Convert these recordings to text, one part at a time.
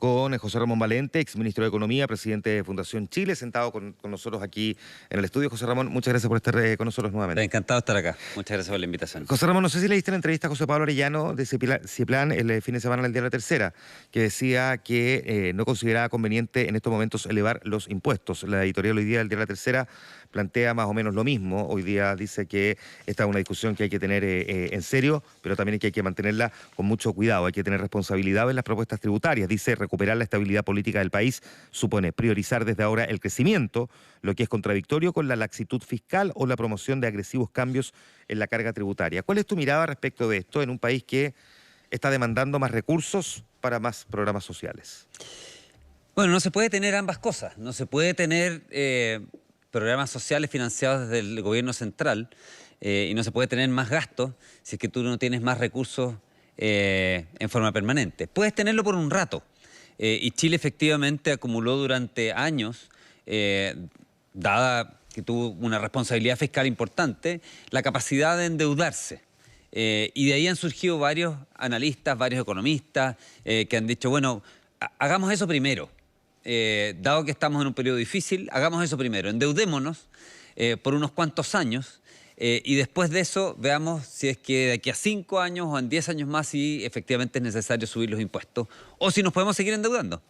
con José Ramón Valente, exministro de Economía, presidente de Fundación Chile, sentado con nosotros aquí en el estudio. José Ramón, muchas gracias por estar con nosotros nuevamente. Encantado de estar acá. Muchas gracias por la invitación. José Ramón, no sé si le diste la entrevista a José Pablo Arellano de Ciplan el fin de semana en el diario La Tercera, que decía que no consideraba conveniente en estos momentos elevar los impuestos. La editorial hoy día del diario La Tercera plantea más o menos lo mismo. Hoy día dice que esta es una discusión que hay que tener en serio, pero también que hay que mantenerla con mucho cuidado. Hay que tener responsabilidad en las propuestas tributarias. Dice, recuperar la estabilidad política del país supone priorizar desde ahora el crecimiento, lo que es contradictorio con la laxitud fiscal o la promoción de agresivos cambios en la carga tributaria. ¿Cuál es tu mirada respecto de esto en un país que está demandando más recursos para más programas sociales? Bueno, no se puede tener ambas cosas. No se puede tener programas sociales financiados desde el gobierno central y no se puede tener más gastos si es que tú no tienes más recursos en forma permanente. Puedes tenerlo por un rato y Chile efectivamente acumuló durante años, dada que tuvo una responsabilidad fiscal importante, la capacidad de endeudarse. Y de ahí han surgido varios analistas, varios economistas que han dicho, bueno, hagamos eso primero. Dado que estamos en un periodo difícil, hagamos eso primero, endeudémonos por unos cuantos años y después de eso veamos si es que de aquí a 5 años o en 10 años más si efectivamente es necesario subir los impuestos o si nos podemos seguir endeudando.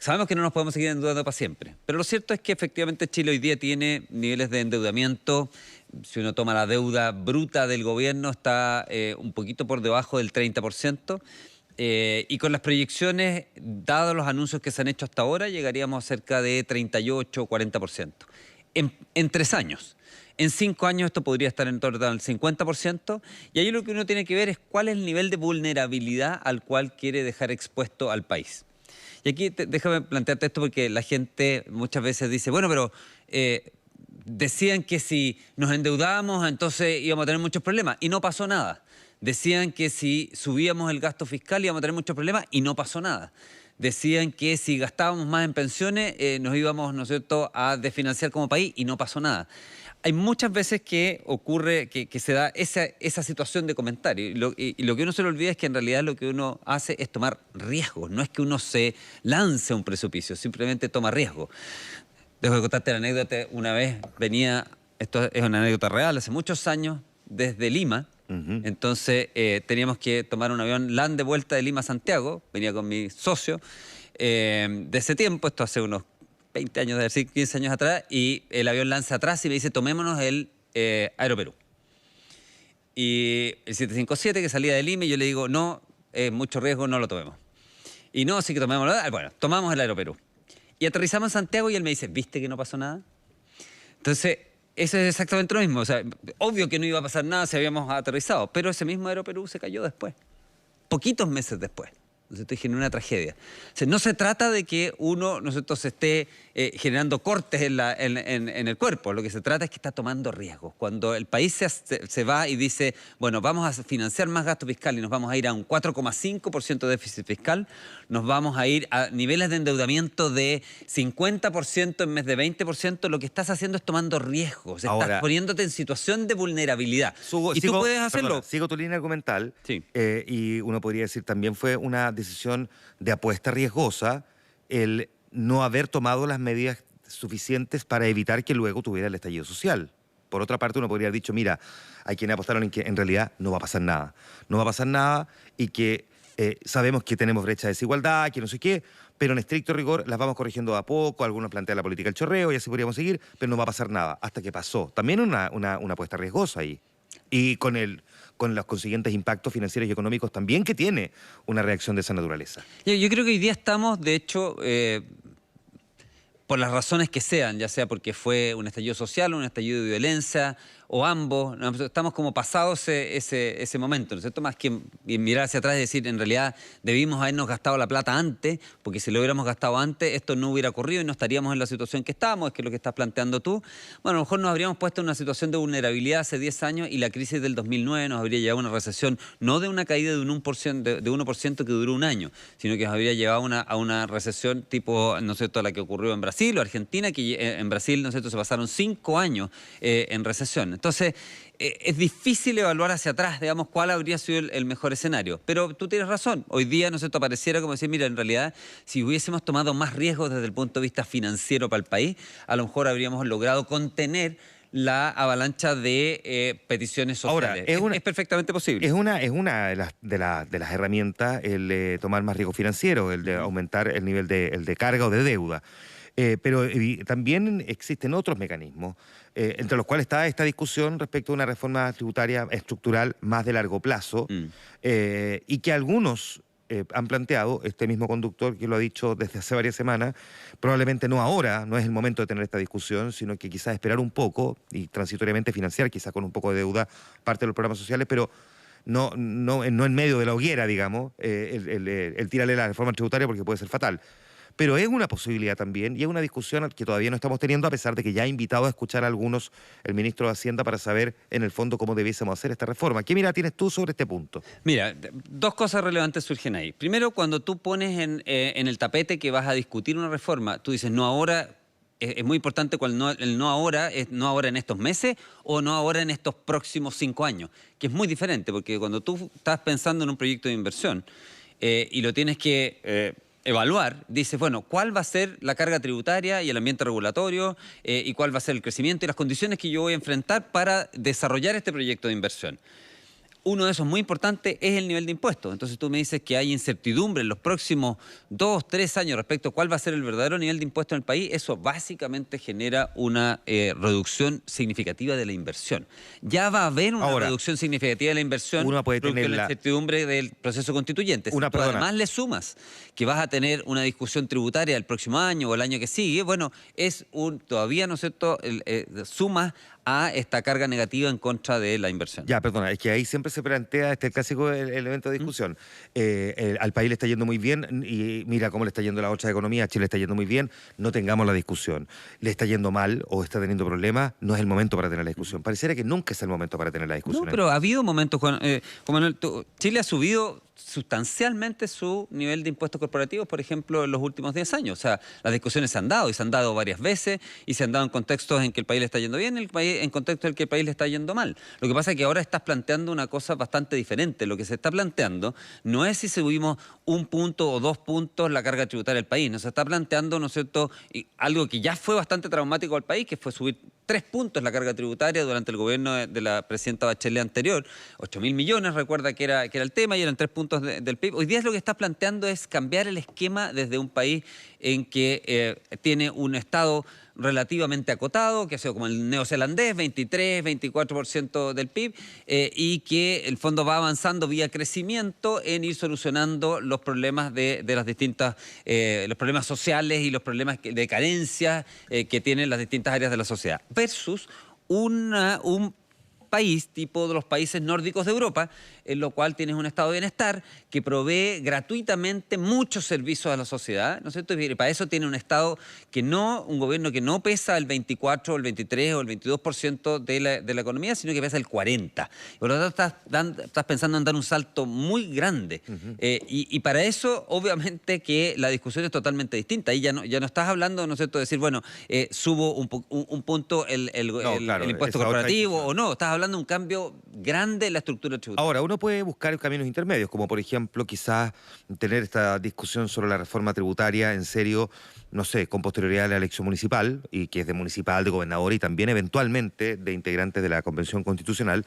Sabemos que no nos podemos seguir endeudando para siempre, pero lo cierto es que efectivamente Chile hoy día tiene niveles de endeudamiento. Si uno toma la deuda bruta del gobierno está un poquito por debajo del 30%. Y con las proyecciones, dados los anuncios que se han hecho hasta ahora, llegaríamos a cerca de 38 o 40%. En 3 años. En 5 años esto podría estar en torno al 50%. Y ahí lo que uno tiene que ver es cuál es el nivel de vulnerabilidad al cual quiere dejar expuesto al país. Y aquí déjame plantearte esto porque la gente muchas veces dice, bueno, pero decían que si nos endeudábamos entonces íbamos a tener muchos problemas. Y no pasó nada. Decían que si subíamos el gasto fiscal íbamos a tener muchos problemas y no pasó nada. Decían que si gastábamos más en pensiones nos íbamos, ¿no es cierto?, a desfinanciar como país y no pasó nada. Hay muchas veces que ocurre, que se da esa situación de comentario y lo que uno se le olvida es que en realidad lo que uno hace es tomar riesgos. No es que uno se lance a un precipicio, simplemente toma riesgo. Dejo de contarte la anécdota. Una vez venía, esto es una anécdota real, hace muchos años, desde Lima. Entonces teníamos que tomar un avión LAN de vuelta de Lima a Santiago. Venía con mi socio de ese tiempo, esto hace unos 20 años, de decir 15 años atrás, y el avión lanza atrás y me dice, tomémonos el Aeroperú. Y el 757 que salía de Lima, y yo le digo, no, es mucho riesgo, no lo tomemos. Y no, sí que tomémoslo. Bueno, tomamos el Aeroperú. Y aterrizamos en Santiago y él me dice, ¿viste que no pasó nada? Entonces, eso es exactamente lo mismo. O sea, obvio que no iba a pasar nada si habíamos aterrizado, pero ese mismo Aeroperú se cayó después, poquitos meses después. Entonces generó una tragedia. O sea, no se trata de que uno, nosotros esté generando cortes en el cuerpo. Lo que se trata es que está tomando riesgos. Cuando el país se va y dice, bueno, vamos a financiar más gasto fiscal y nos vamos a ir a un 4,5% de déficit fiscal, nos vamos a ir a niveles de endeudamiento de 50% en vez de 20%, lo que estás haciendo es tomando riesgos. Ahora, estás poniéndote en situación de vulnerabilidad. Y tú puedes hacerlo. Perdona, sigo tu línea argumental. Sí. Y uno podría decir también fue una decisión de apuesta riesgosa el no haber tomado las medidas suficientes para evitar que luego tuviera el estallido social. Por otra parte, uno podría haber dicho, mira, hay quienes apostaron en que en realidad no va a pasar nada. No va a pasar nada y que sabemos que tenemos brecha de desigualdad, que no sé qué, pero en estricto rigor las vamos corrigiendo a poco. Algunos plantean la política del chorreo y así podríamos seguir, pero no va a pasar nada. Hasta que pasó. También una apuesta riesgosa ahí. Y con los consiguientes impactos financieros y económicos también que tiene una reacción de esa naturaleza. Yo creo que hoy día estamos, de hecho, por las razones que sean, ya sea porque fue un estallido social, un estallido de violencia, o ambos, estamos como pasados ese momento, ¿no es cierto? Más que mirar hacia atrás y decir, en realidad debimos habernos gastado la plata antes, porque si lo hubiéramos gastado antes, esto no hubiera ocurrido y no estaríamos en la situación que estamos, es que lo que estás planteando tú. Bueno, a lo mejor nos habríamos puesto en una situación de vulnerabilidad hace 10 años y la crisis del 2009 nos habría llevado a una recesión, no de una caída de un 1% que duró un año, sino que nos habría llevado a una recesión tipo, ¿no es cierto?, la que ocurrió en Brasil o Argentina, que en Brasil, ¿no es cierto?, se pasaron 5 años en recesión. Entonces, es difícil evaluar hacia atrás, digamos, cuál habría sido el mejor escenario. Pero tú tienes razón. Hoy día, ¿no es cierto?, pareciera como decir, mira, en realidad, si hubiésemos tomado más riesgos desde el punto de vista financiero para el país, a lo mejor habríamos logrado contener la avalancha de peticiones sociales. Ahora, es perfectamente posible. Es una de las herramientas el tomar más riesgo financiero, el de aumentar el nivel de carga o de deuda. Pero también existen otros mecanismos, entre los cuales está esta discusión respecto a una reforma tributaria estructural más de largo plazo, y que algunos han planteado, este mismo conductor que lo ha dicho desde hace varias semanas, probablemente no ahora, no es el momento de tener esta discusión, sino que quizás esperar un poco y transitoriamente financiar, quizás con un poco de deuda, parte de los programas sociales, pero no en medio de la hoguera, digamos, el tirarle la reforma tributaria porque puede ser fatal. Pero es una posibilidad también y es una discusión que todavía no estamos teniendo, a pesar de que ya ha invitado a escuchar a algunos el ministro de Hacienda para saber en el fondo cómo debiésemos hacer esta reforma. ¿Qué mirada tienes tú sobre este punto? Mira, dos cosas relevantes surgen ahí. Primero, cuando tú pones en el tapete que vas a discutir una reforma, tú dices no ahora. Es muy importante cuando el no ahora es no ahora en estos meses o no ahora en estos próximos 5 años, que es muy diferente, porque cuando tú estás pensando en un proyecto de inversión y lo tienes que evaluar, dices, bueno, ¿cuál va a ser la carga tributaria y el ambiente regulatorio y cuál va a ser el crecimiento y las condiciones que yo voy a enfrentar para desarrollar este proyecto de inversión? Uno de esos muy importantes es el nivel de impuestos. Entonces tú me dices que hay incertidumbre en los próximos 2, 3 años respecto a cuál va a ser el verdadero nivel de impuestos en el país. Eso básicamente genera una reducción significativa de la inversión. Ya va a haber una reducción significativa de la inversión uno puede tener la incertidumbre del proceso constituyente. Si tú además le sumas que vas a tener una discusión tributaria el próximo año o el año que sigue, bueno, es todavía, ¿no es cierto?, sumas a esta carga negativa en contra de la inversión. Ya, perdona, es que ahí siempre se plantea este clásico elemento de discusión. Al país le está yendo muy bien y mira cómo le está yendo la otra economía, a Chile le está yendo muy bien, no tengamos la discusión. Le está yendo mal o está teniendo problemas, no es el momento para tener la discusión. Pareciera que nunca es el momento para tener la discusión. No, pero ha habido momentos, Chile ha subido sustancialmente su nivel de impuestos corporativos, por ejemplo, en los últimos 10 años. O sea, las discusiones se han dado y se han dado varias veces y se han dado en contextos en que el país le está yendo bien y en contextos en que el país le está yendo mal. Lo que pasa es que ahora estás planteando una cosa bastante diferente. Lo que se está planteando no es si subimos 1 punto o 2 puntos la carga tributaria del país. Nos está planteando, ¿no es cierto?, algo que ya fue bastante traumático al país, que fue subir 3 puntos la carga tributaria durante el gobierno de la presidenta Bachelet anterior. 8.000 millones, recuerda que era el tema, y eran 3 puntos del PIB. Hoy día lo que está planteando es cambiar el esquema desde un país en que tiene un Estado relativamente acotado, que ha sido como el neozelandés, 23, 24% del PIB, y que el fondo va avanzando vía crecimiento en ir solucionando los problemas de las distintas, los problemas sociales y los problemas de carencia que tienen las distintas áreas de la sociedad, versus un país tipo de los países nórdicos de Europa, en lo cual tienes un estado de bienestar que provee gratuitamente muchos servicios a la sociedad, ¿no es cierto? Y para eso tiene un estado un gobierno que no pesa el 24, el 23 o el 22% de la economía, sino que pesa el 40%. Por lo tanto, estás pensando en dar un salto muy grande. Y para eso, obviamente, que la discusión es totalmente distinta. Ahí ya no estás hablando, ¿no es cierto?, de decir, bueno, subo un punto el impuesto corporativo o no. Estás hablando de un cambio grande en la estructura tributaria. Ahora, uno puede buscar caminos intermedios, como por ejemplo quizás tener esta discusión sobre la reforma tributaria en serio, no sé, con posterioridad a la elección municipal, y que es de municipal, de gobernador y también eventualmente de integrantes de la Convención Constitucional.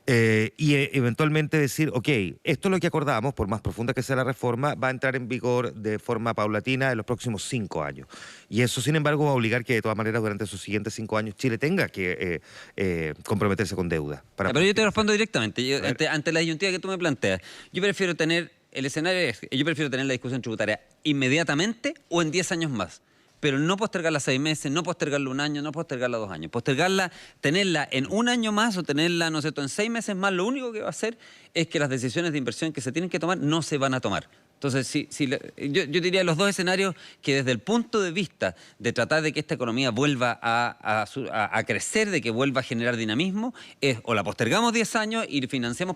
Y eventualmente decir, ok, esto es lo que acordamos, por más profunda que sea la reforma, va a entrar en vigor de forma paulatina en los próximos 5 años. Y eso, sin embargo, va a obligar que de todas maneras durante esos siguientes 5 años Chile tenga que comprometerse con deuda. Pero yo te respondo directamente, ante la disyuntiva que tú me planteas. Yo prefiero tener la discusión tributaria inmediatamente o en 10 años más. Pero no postergarla 6 meses, no postergarla 1 año, no postergarla 2 años. Postergarla, tenerla en 1 año más o tenerla, ¿no es cierto?, en 6 meses más, lo único que va a hacer es que las decisiones de inversión que se tienen que tomar no se van a tomar. Entonces, yo diría los dos escenarios que desde el punto de vista de tratar de que esta economía vuelva a crecer, de que vuelva a generar dinamismo, es o la postergamos 10 años y financiamos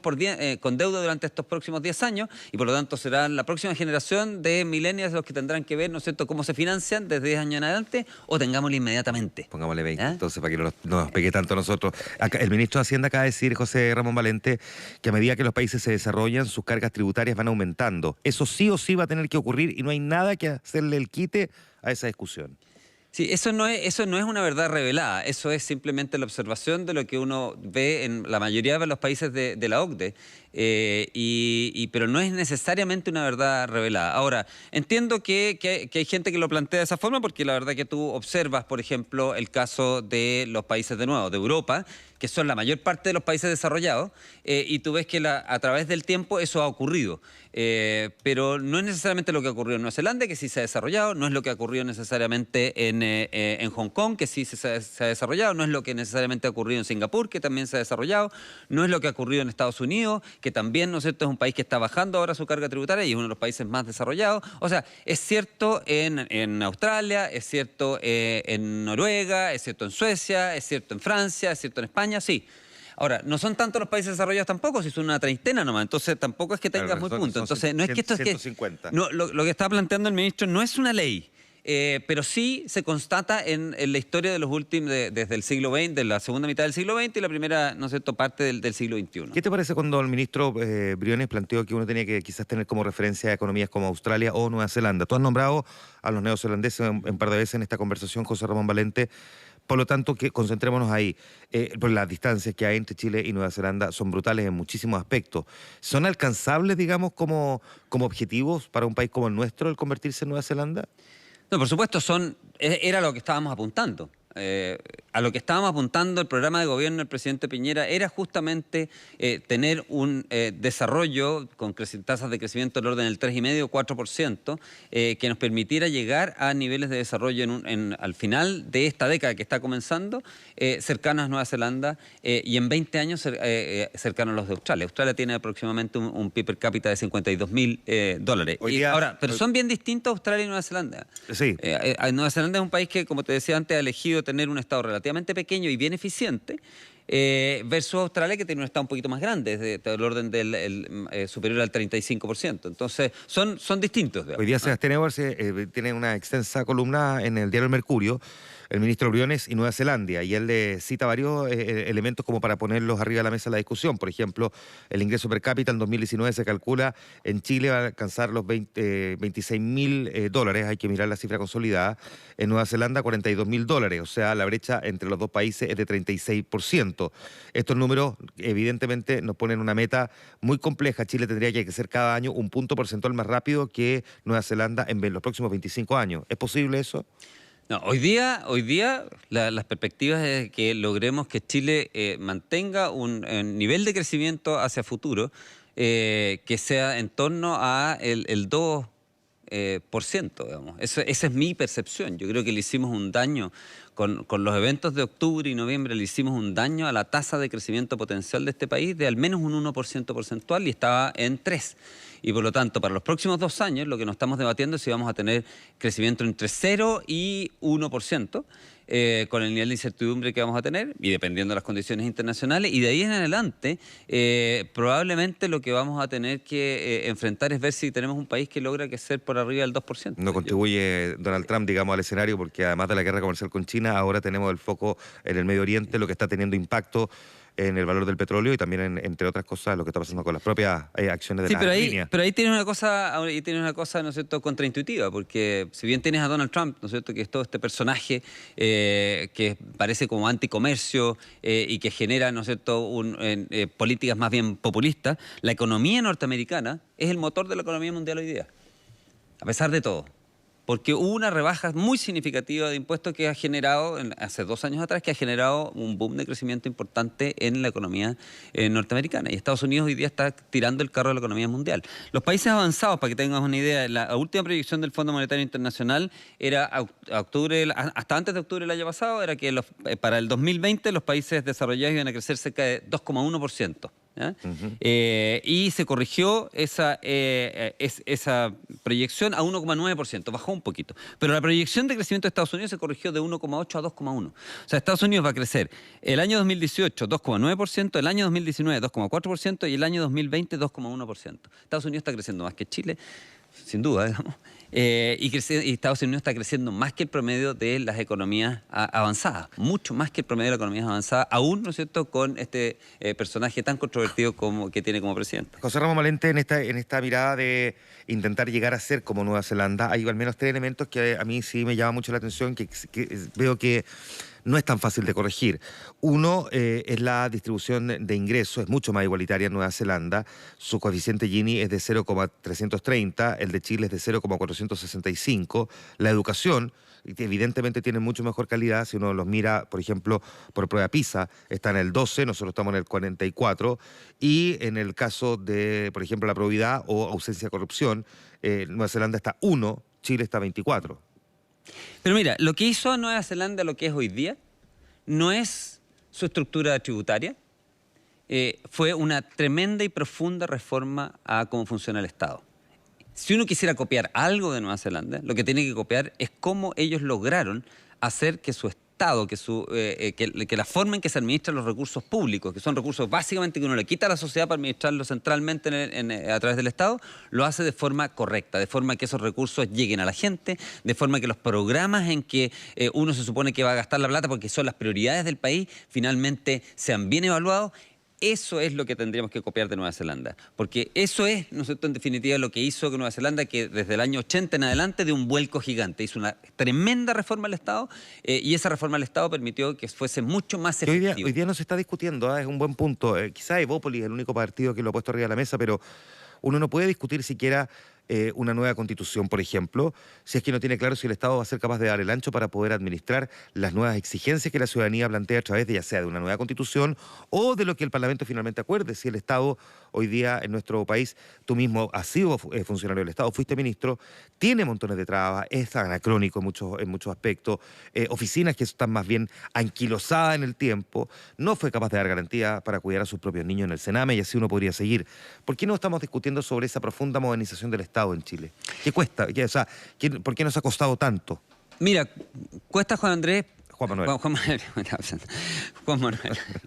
con deuda durante estos próximos 10 años, y por lo tanto será la próxima generación de millennials los que tendrán que ver, ¿no es cierto?, cómo se financian desde 10 años en adelante, o tengámoslo inmediatamente. Pongámosle 20, ¿Ah? entonces, para que no nos pegue tanto a nosotros. Acá, el ministro de Hacienda acaba de decir, José Ramón Valente, que a medida que los países se desarrollan, sus cargas tributarias van aumentando. Eso sí o sí va a tener que ocurrir y no hay nada que hacerle el quite a esa discusión. Sí, eso no es una verdad revelada, eso es simplemente la observación de lo que uno ve en la mayoría de los países de la OCDE, pero no es necesariamente una verdad revelada. Ahora, entiendo que hay gente que lo plantea de esa forma, porque la verdad que tú observas, por ejemplo, el caso de los países de Europa, que son la mayor parte de los países desarrollados, y tú ves que a través del tiempo eso ha ocurrido. Pero no es necesariamente lo que ocurrió en Nueva Zelanda, que sí se ha desarrollado, no es lo que ha ocurrido necesariamente en Hong Kong, que sí se ha desarrollado, no es lo que necesariamente ha ocurrido en Singapur, que también se ha desarrollado, no es lo que ha ocurrido en Estados Unidos, que también, ¿no es cierto?, es un país que está bajando ahora su carga tributaria y es uno de los países más desarrollados. O sea, es cierto en Australia, es cierto en Noruega, es cierto en Suecia, es cierto en Francia, es cierto en España, sí. Ahora, no son tantos los países desarrollados tampoco, si son una treintena nomás, entonces tampoco es que tengas muy punto. Entonces, no es que esto es que... 150. No, lo que está planteando el ministro no es una ley, pero sí se constata en la historia de los últimos, desde el siglo XX, de la segunda mitad del siglo XX y la primera, ¿no es cierto?, parte del siglo XXI. ¿Qué te parece cuando el ministro Briones planteó que uno tenía que quizás tener como referencia a economías como Australia o Nueva Zelanda? Tú has nombrado a los neozelandeses un par de veces en esta conversación, José Ramón Valente. Por lo tanto, que concentrémonos ahí. Pues las distancias que hay entre Chile y Nueva Zelanda son brutales en muchísimos aspectos. ¿Son alcanzables, digamos, como objetivos para un país como el nuestro el convertirse en Nueva Zelanda? No, por supuesto, era lo que estábamos apuntando. A lo que estábamos apuntando el programa de gobierno del presidente Piñera era justamente tener un desarrollo con tasas de crecimiento del orden del 3,5 o 4%, que nos permitiera llegar a niveles de desarrollo al final de esta década que está comenzando, cercanos a Nueva Zelanda, y en 20 años cercanos a los de Australia. Australia tiene aproximadamente un PIB per cápita de $52,000. Ahora, pero son bien distintos Australia y Nueva Zelanda. Sí. Nueva Zelanda es un país que, como te decía antes, ha elegido tener un estado relativamente pequeño y bien eficiente, versus Australia, que tiene un estado un poquito más grande, del orden superior al 35%. Entonces, son distintos. Hoy día Sebastián Edwards tiene una extensa columna en el diario El Mercurio, el ministro Briones y Nueva Zelanda, y él le cita varios elementos como para ponerlos arriba de la mesa de la discusión. Por ejemplo, el ingreso per cápita en 2019 se calcula en Chile va a alcanzar los $26,000, hay que mirar la cifra consolidada. En Nueva Zelanda, $42,000, o sea, la brecha entre los dos países es de 36%. Estos números, evidentemente, nos ponen una meta muy compleja. Chile tendría que crecer cada año un punto porcentual más rápido que Nueva Zelanda en los próximos 25 años. ¿Es posible eso? No, hoy día las perspectivas es que logremos que Chile mantenga un nivel de crecimiento hacia futuro que sea en torno a el 2%, digamos. Esa es mi percepción. Yo creo que le hicimos un daño con los eventos de octubre y noviembre, le hicimos un daño a la tasa de crecimiento potencial de este país de al menos un 1% porcentual, y estaba en 3%. Y por lo tanto, para los próximos 2 años, lo que nos estamos debatiendo es si vamos a tener crecimiento entre 0 y 1%, con el nivel de incertidumbre que vamos a tener, y dependiendo de las condiciones internacionales. Y de ahí en adelante, probablemente lo que vamos a tener que enfrentar es ver si tenemos un país que logra crecer por arriba del 2%. No contribuye Donald Trump, digamos, al escenario, porque además de la guerra comercial con China, ahora tenemos el foco en el Medio Oriente, lo que está teniendo impacto en el valor del petróleo y también, entre otras cosas, lo que está pasando con las propias acciones de las aerolíneas. Pero ahí tienes una cosa, ¿no es cierto?, contraintuitiva, porque si bien tienes a Donald Trump, ¿no es cierto?, que es todo este personaje que parece como anticomercio y que genera, ¿no es cierto?, políticas más bien populistas, la economía norteamericana es el motor de la economía mundial hoy día, a pesar de todo. Porque hubo una rebaja muy significativa de impuestos que ha generado, hace 2 años atrás, que ha generado un boom de crecimiento importante en la economía norteamericana. Y Estados Unidos hoy día está tirando el carro de la economía mundial. Los países avanzados, para que tengas una idea, la última proyección del Fondo Monetario Internacional era hasta antes de octubre del año pasado, era que para el 2020 los países desarrollados iban a crecer cerca de 2,1%. ¿ya? Y se corrigió esa proyección a 1,9%, bajó un poquito. Pero la proyección de crecimiento de Estados Unidos se corrigió de 1,8 a 2,1. O sea, Estados Unidos va a crecer el año 2018 2,9%, el año 2019 2,4% y el año 2020 2,1%. Estados Unidos está creciendo más que Chile, sin duda, digamos. Y Estados Unidos está creciendo más que el promedio de las economías avanzadas, mucho más que el promedio de las economías avanzadas, aún, ¿no es cierto?, con este personaje tan controvertido que tiene como presidente. José Ramón Valente, en esta mirada de intentar llegar a ser como Nueva Zelanda, hay al menos 3 elementos que a mí sí me llama mucho la atención, que veo que no es tan fácil de corregir. Uno es la distribución de ingresos, es mucho más igualitaria en Nueva Zelanda. Su coeficiente Gini es de 0,330, el de Chile es de 0,465. La educación, evidentemente, tiene mucho mejor calidad. Si uno los mira, por ejemplo, por prueba PISA, está en el 12, nosotros estamos en el 44. Y en el caso de, por ejemplo, la probidad o ausencia de corrupción, Nueva Zelanda está 1, Chile está 24. Pero mira, lo que hizo a Nueva Zelanda lo que es hoy día no es su estructura tributaria, fue una tremenda y profunda reforma a cómo funciona el Estado. Si uno quisiera copiar algo de Nueva Zelanda, lo que tiene que copiar es cómo ellos lograron hacer que su Estado, que la forma en que se administran los recursos públicos, que son recursos básicamente que uno le quita a la sociedad para administrarlos centralmente a través del Estado, lo hace de forma correcta, de forma que esos recursos lleguen a la gente, de forma que los programas en que uno se supone que va a gastar la plata porque son las prioridades del país, finalmente sean bien evaluados. Eso es lo que tendríamos que copiar de Nueva Zelanda, porque eso es, ¿no es cierto?, en definitiva lo que hizo que Nueva Zelanda, que desde el año 80 en adelante dio un vuelco gigante, hizo una tremenda reforma al Estado y esa reforma al Estado permitió que fuese mucho más efectivo. Hoy día no se está discutiendo, es un buen punto. Quizá Evópolis es el único partido que lo ha puesto arriba de la mesa, pero uno no puede discutir siquiera una nueva constitución, por ejemplo, si es que no tiene claro si el Estado va a ser capaz de dar el ancho para poder administrar las nuevas exigencias que la ciudadanía plantea a través de ya sea de una nueva constitución o de lo que el Parlamento finalmente acuerde. Si el Estado hoy día en nuestro país, tú mismo has sido funcionario del Estado, fuiste ministro, tiene montones de trabas, es anacrónico en muchos aspectos, oficinas que están más bien anquilosadas en el tiempo, no fue capaz de dar garantía para cuidar a sus propios niños en el Sename y así uno podría seguir. ¿Por qué no estamos discutiendo sobre esa profunda modernización del Estado en Chile? ¿Qué cuesta? ¿Por qué nos ha costado tanto? Mira, cuesta, Juan Andrés. Juan Manuel. Juan Manuel.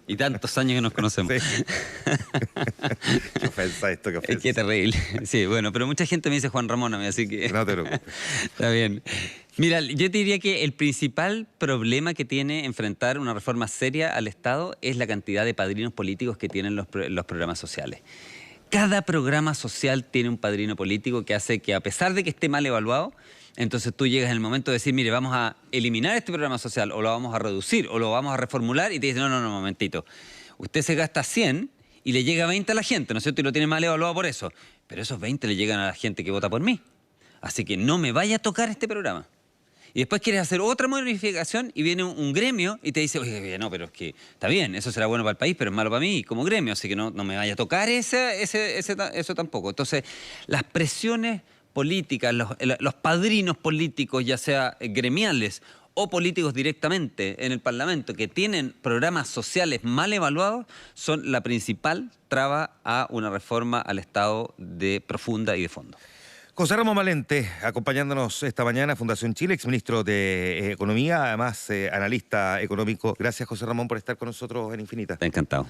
Y tantos años que nos conocemos. Sí. Qué ofensa esto, qué ofensa. Qué terrible. Sí, bueno, pero mucha gente me dice Juan Ramón a mí, así que... No te preocupes. Está bien. Mira, yo te diría que el principal problema que tiene enfrentar una reforma seria al Estado es la cantidad de padrinos políticos que tienen los programas sociales. Cada programa social tiene un padrino político que hace que, a pesar de que esté mal evaluado, entonces tú llegas en el momento de decir, mire, vamos a eliminar este programa social, o lo vamos a reducir, o lo vamos a reformular, y te dicen, no, momentito. Usted se gasta 100 y le llega 20 a la gente, ¿no es cierto? Y lo tiene mal evaluado por eso. Pero esos 20 le llegan a la gente que vota por mí. Así que no me vaya a tocar este programa. Y después quieres hacer otra modificación y viene un gremio y te dice, oye, no, pero es que está bien, eso será bueno para el país, pero es malo para mí como gremio, así que no me vaya a tocar eso tampoco. Entonces, las presiones políticas, los padrinos políticos, ya sea gremiales o políticos directamente en el Parlamento, que tienen programas sociales mal evaluados, son la principal traba a una reforma al Estado profunda y de fondo. José Ramón Valente, acompañándonos esta mañana, Fundación Chile, exministro de Economía, además analista económico. Gracias, José Ramón, por estar con nosotros en Infinita. Encantado.